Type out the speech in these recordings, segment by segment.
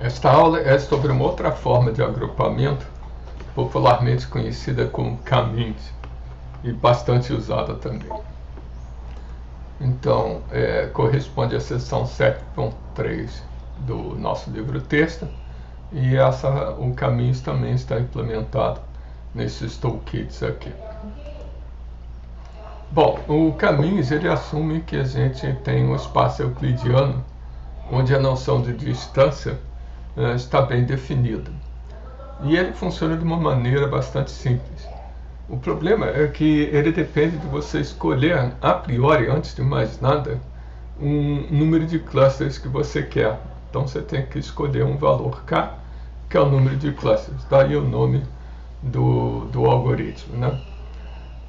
Esta aula é sobre uma outra forma de agrupamento, popularmente conhecida como caminhos, e bastante usada também. Então, corresponde à seção 7.3 do nosso livro-texto, e o caminhos também está implementado nesses toolkits aqui. Bom, o caminhos ele assume que a gente tem um espaço euclidiano onde a noção de distância está bem definida. E ele funciona de uma maneira bastante simples. O problema é que ele depende de você escolher, a priori, antes de mais nada, um número de clusters que você quer. Então você tem que escolher um valor K, que é o número de clusters. Daí o nome do algoritmo, né?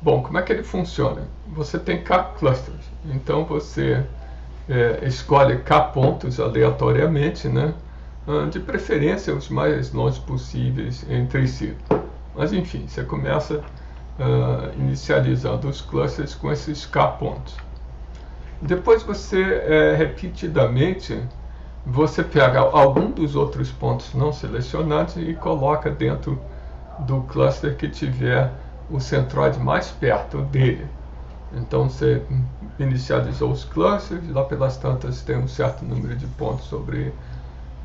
Bom, como é que ele funciona? Você tem K clusters. Então você escolhe K pontos aleatoriamente, né? De preferência os mais longe possíveis entre si. Mas enfim, você começa inicializando os clusters com esses K pontos. Depois você, repetidamente, você pega algum dos outros pontos não selecionados e coloca dentro do cluster que tiver o centroide mais perto dele. Então você inicializou os clusters, lá pelas tantas tem um certo número de pontos sobre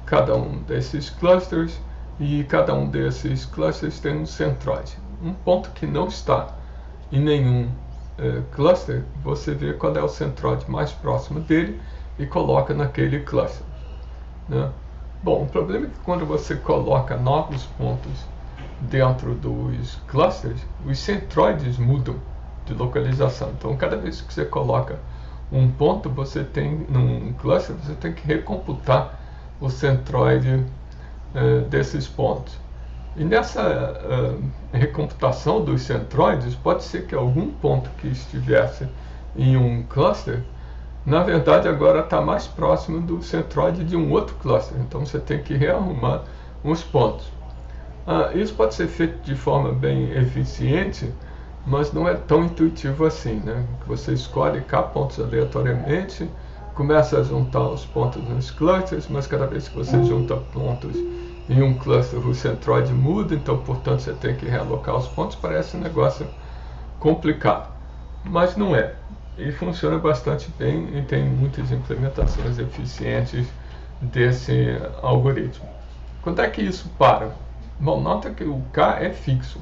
cada um desses clusters, e cada um desses clusters tem um centroide. Um ponto que não está em nenhum cluster, você vê qual é o centroide mais próximo dele e coloca naquele cluster, né? Bom, o problema é que quando você coloca novos pontos dentro dos clusters, os centroides mudam de localização. Então, cada vez que você coloca um ponto, você tem num cluster, você tem que recomputar o centroide desses pontos. E nessa recomputação dos centroides, pode ser que algum ponto que estivesse em um cluster, na verdade agora está mais próximo do centroide de um outro cluster. Então você tem que rearrumar os pontos. Isso pode ser feito de forma bem eficiente, mas não é tão intuitivo assim, né? Você escolhe K pontos aleatoriamente, começa a juntar os pontos nos clusters, mas cada vez que você junta pontos em um cluster, o centroide muda, então portanto você tem que realocar os pontos. Parece um negócio complicado, mas não é. E funciona bastante bem e tem muitas implementações eficientes desse algoritmo. Quando é que isso para? Bom, nota que o K é fixo.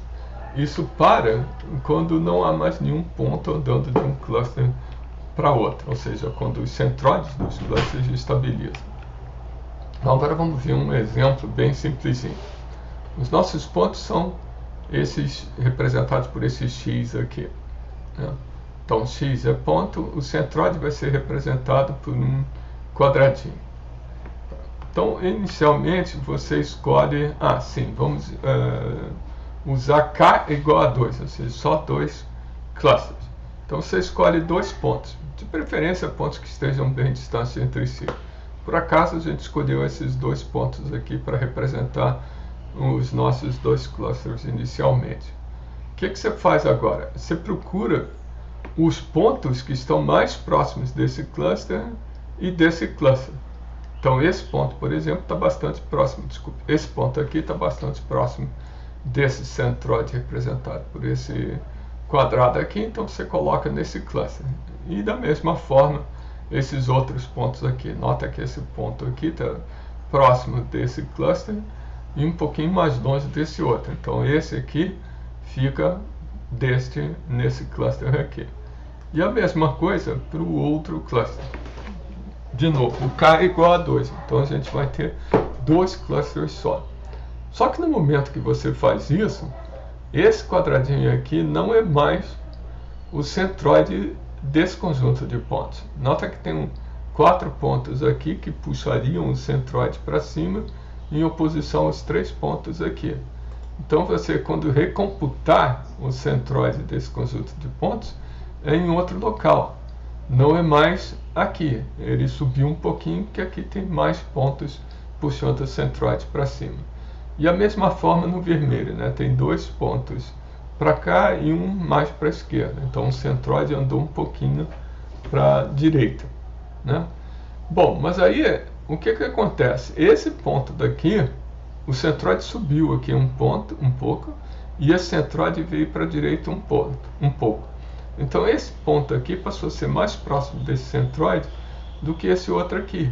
Isso para quando não há mais nenhum ponto andando de um cluster para outro, ou seja, quando os centroides dos clusters estabilizam. Então, agora vamos ver um exemplo bem simplesinho. Os nossos pontos são esses representados por esse X aqui, né? Então, X é ponto, o centroide vai ser representado por um quadradinho. Então, inicialmente, você escolhe, vamos usar K igual a 2, ou seja, só 2 clusters. Então, você escolhe 2 pontos, de preferência pontos que estejam bem distantes entre si. Por acaso, a gente escolheu esses 2 pontos aqui para representar os nossos 2 clusters inicialmente. O que você faz agora? Você procura os pontos que estão mais próximos desse cluster e desse cluster. Então esse ponto, por exemplo, está bastante próximo, esse ponto aqui está bastante próximo desse centroide representado por esse quadrado aqui, então você coloca nesse cluster. E da mesma forma, esses outros pontos aqui. Nota que esse ponto aqui está próximo desse cluster e um pouquinho mais longe desse outro. Então esse aqui fica nesse cluster aqui. E a mesma coisa para o outro cluster. De novo, o K é igual a 2, então a gente vai ter 2 clusters só. Só que no momento que você faz isso, esse quadradinho aqui não é mais o centroide desse conjunto de pontos. Nota que tem 4 pontos aqui que puxariam o centroide para cima em oposição aos 3 pontos aqui. Então você, quando recomputar o centroide desse conjunto de pontos, é em outro local. Não é mais aqui. Ele subiu um pouquinho, porque aqui tem mais pontos puxando o centroide para cima. E a mesma forma no vermelho, né? Tem 2 pontos para cá e um mais para a esquerda. Então o centroide andou um pouquinho para a direita, né? Bom, mas aí o que acontece? Esse ponto daqui, o centroide subiu aqui um pouco, e esse centroide veio para a direita um pouco. Então esse ponto aqui passou a ser mais próximo desse centroide do que esse outro aqui.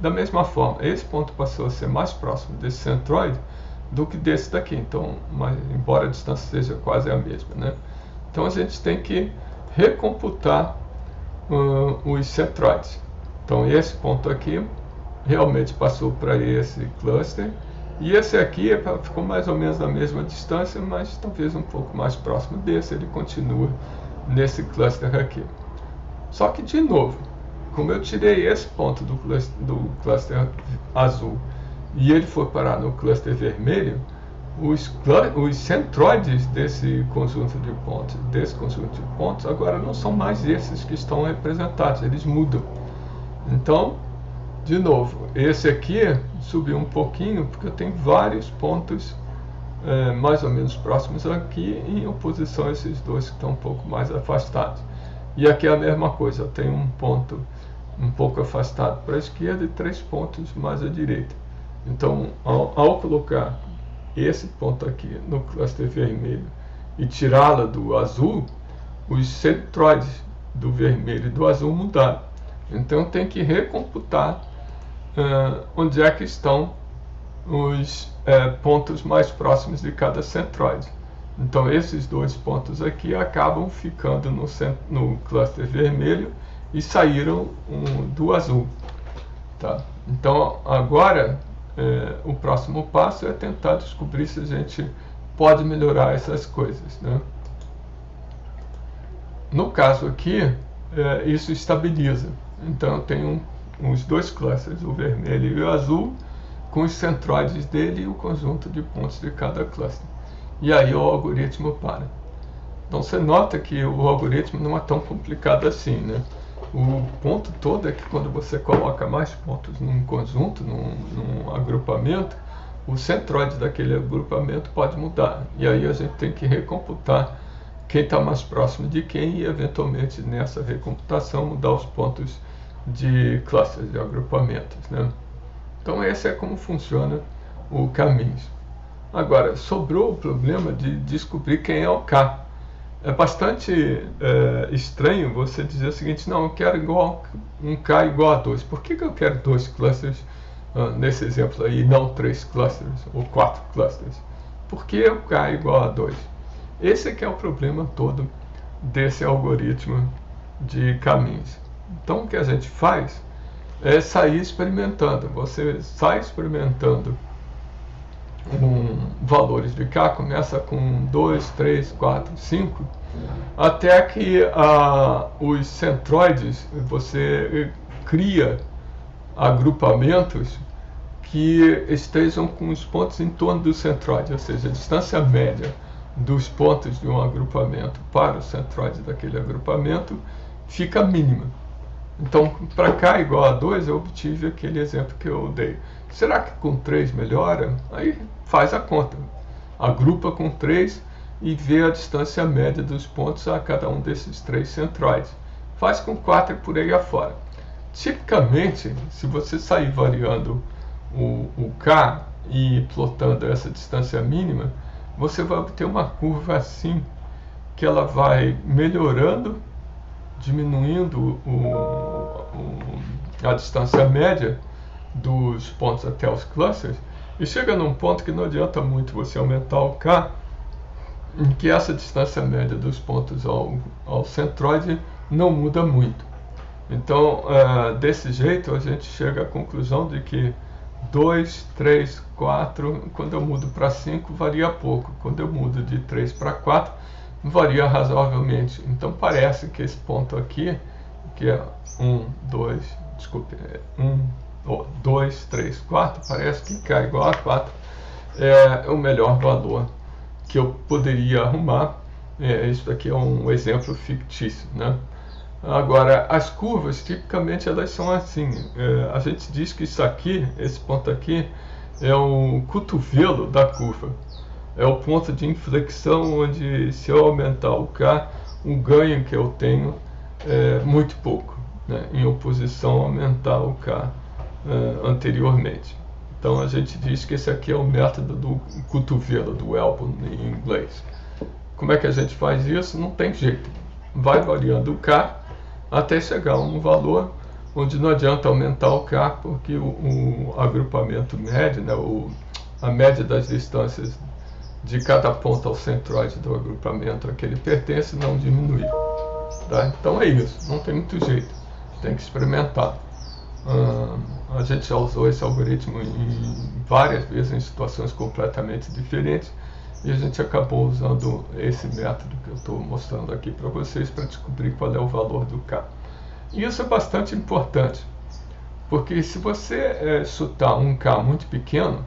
Da mesma forma, esse ponto passou a ser mais próximo desse centroide do que desse daqui. Então, embora a distância seja quase a mesma, né? Então a gente tem que recomputar os centroides. Então esse ponto aqui realmente passou para esse cluster, e esse aqui ficou mais ou menos na mesma distância, mas talvez um pouco mais próximo desse. Ele continua nesse cluster aqui. Só que, de novo, como eu tirei esse ponto do cluster azul e ele foi parar no cluster vermelho, os centroides desse conjunto de pontos, agora não são mais esses que estão representados, eles mudam. Então, de novo, esse aqui subiu um pouquinho porque eu tenho vários pontos mais ou menos próximos aqui, em oposição a esses dois que estão um pouco mais afastados. E aqui é a mesma coisa, eu tenho um ponto um pouco afastado para a esquerda e 3 pontos mais à direita. Então, ao colocar esse ponto aqui no cluster vermelho e tirá-la do azul, os centroides do vermelho e do azul mudaram. Então tem que recomputar onde é que estão os pontos mais próximos de cada centroide. Então esses dois pontos aqui acabam ficando no cluster vermelho e saíram do azul. Tá? Então agora o próximo passo é tentar descobrir se a gente pode melhorar essas coisas, né? No caso aqui, isso estabiliza. Então eu tenho os dois clusters, o vermelho e o azul, com os centroides dele e o conjunto de pontos de cada cluster. E aí o algoritmo para. Então você nota que o algoritmo não é tão complicado assim, né? O ponto todo é que quando você coloca mais pontos num conjunto, num agrupamento, o centroide daquele agrupamento pode mudar. E aí a gente tem que recomputar quem está mais próximo de quem e, eventualmente, nessa recomputação, mudar os pontos de clusters, de agrupamentos, né? Então esse é como funciona o caminhos. Agora, sobrou o problema de descobrir quem é o K. É bastante estranho você dizer o seguinte: não, eu quero um K igual a 2. Por que eu quero 2 clusters nesse exemplo aí, não 3 clusters ou 4 clusters? Por que o K é igual a 2? Esse é que é o problema todo desse algoritmo de caminhos. Então o que a gente faz é sair experimentando. Você sai experimentando valores de K, começa com 2, 3, 4, 5, até que os centroides, você cria agrupamentos que estejam com os pontos em torno do centroide, ou seja, a distância média dos pontos de um agrupamento para o centroide daquele agrupamento fica mínima. Então, para K igual a 2, eu obtive aquele exemplo que eu dei. Será que com 3 melhora? Aí faz a conta. Agrupa com 3 e vê a distância média dos pontos a cada um desses 3 centroides. Faz com 4 e por aí afora. Tipicamente, se você sair variando o K e plotando essa distância mínima, você vai obter uma curva assim, que ela vai melhorando, diminuindo a distância média dos pontos até os clusters, e chega num ponto que não adianta muito você aumentar o K, em que essa distância média dos pontos ao centroide não muda muito. Então, desse jeito, a gente chega à conclusão de que 2, 3, 4, quando eu mudo para 5, varia pouco. Quando eu mudo de 3 para 4, varia razoavelmente. Então parece que esse ponto aqui, que é 2, 3, 4, parece que K igual a 4 é o melhor valor que eu poderia arrumar. Isso aqui é um exemplo fictício, né? Agora, as curvas, tipicamente, elas são assim. A gente diz que isso aqui, esse ponto aqui, é o cotovelo da curva. É o ponto de inflexão onde, se eu aumentar o K, o ganho que eu tenho é muito pouco, né? Em oposição a aumentar o K anteriormente. Então a gente diz que esse aqui é o método do cotovelo, do elbow em inglês. Como é que a gente faz isso? Não tem jeito. Vai variando o K até chegar a um valor onde não adianta aumentar o K, porque o agrupamento médio, né, a média das distâncias de cada ponto ao centroide do agrupamento a que ele pertence não diminui. Tá? Então é isso, não tem muito jeito, tem que experimentar. A gente já usou esse algoritmo várias vezes em situações completamente diferentes e a gente acabou usando esse método que eu estou mostrando aqui para vocês para descobrir qual é o valor do K. E isso é bastante importante, porque se você chutar um K muito pequeno,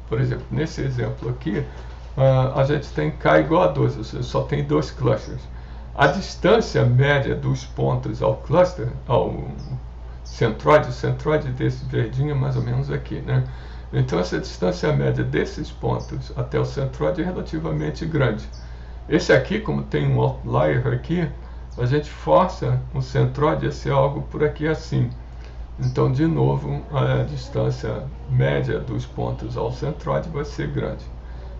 por exemplo, nesse exemplo aqui, a gente tem K igual a 2, ou seja, só tem 2 clusters. A distância média dos pontos ao cluster, ao centroide, o centroide desse verdinho é mais ou menos aqui, né? Então essa distância média desses pontos até o centroide é relativamente grande. Esse aqui, como tem um outlier aqui, a gente força o centroide a ser algo por aqui assim. Então, de novo, a distância média dos pontos ao centroide vai ser grande.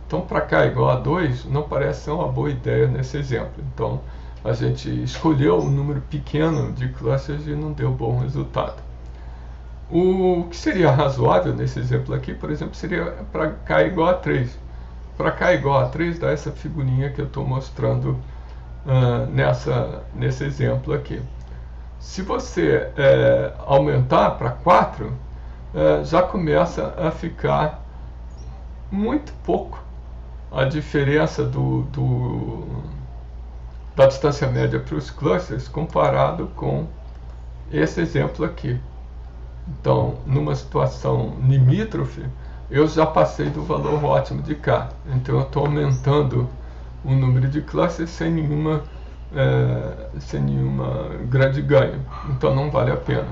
Então, para K igual a 2, não parece ser uma boa ideia nesse exemplo. Então, a gente escolheu um número pequeno de clusters e não deu bom resultado. O que seria razoável nesse exemplo aqui, por exemplo, seria para K igual a 3. Para K igual a 3, dá essa figurinha que eu estou mostrando nesse exemplo aqui. Se você aumentar para 4, já começa a ficar muito pouco a diferença da distância média para os clusters comparado com esse exemplo aqui. Então, numa situação limítrofe, eu já passei do valor ótimo de K. Então, eu estou aumentando o número de clusters sem nenhuma grande ganho. Então, não vale a pena.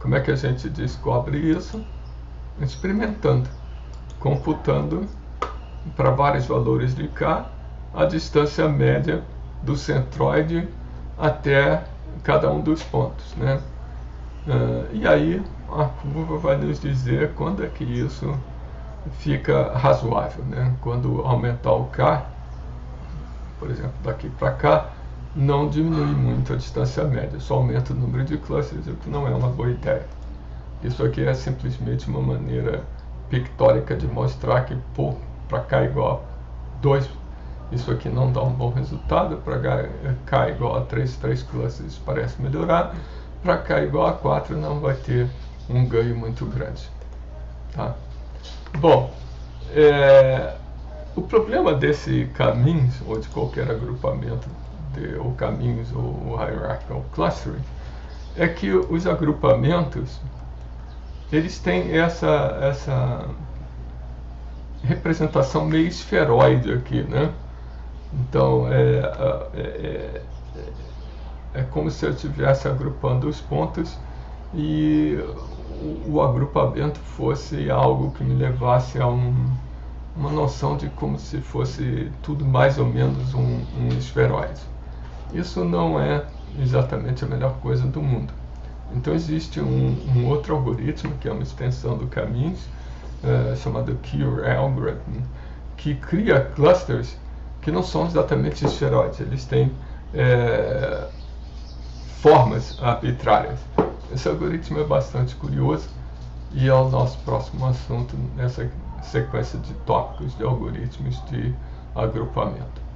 Como é que a gente descobre isso? Experimentando, computando para vários valores de K a distância média do centroide até cada um dos pontos, né? E aí a curva vai nos dizer quando é que isso fica razoável, né? Quando aumentar o K, por exemplo, daqui para cá, não diminui muito a distância média, só aumenta o número de clusters, o que não é uma boa ideia. Isso aqui é simplesmente uma maneira pictórica de mostrar que para K igual a 2, isso aqui não dá um bom resultado. Para K igual a 3 clusters parece melhorar. Para K igual a 4 não vai ter um ganho muito grande. Tá? Bom, o problema desse caminhos, ou de qualquer agrupamento, ou caminhos, ou hierarchical clustering, é que os agrupamentos, eles têm essa representação meio esferoide aqui, né? Então, é como se eu estivesse agrupando os pontos e o agrupamento fosse algo que me levasse a uma noção de como se fosse tudo mais ou menos um esferoide. Isso não é exatamente a melhor coisa do mundo. Então existe um outro algoritmo, que é uma extensão do Caminhos, chamado Cure Algorithm, que cria clusters que não são exatamente esferoides, eles têm formas arbitrárias. Esse algoritmo é bastante curioso e é o nosso próximo assunto nessa sequência de tópicos de algoritmos de agrupamento.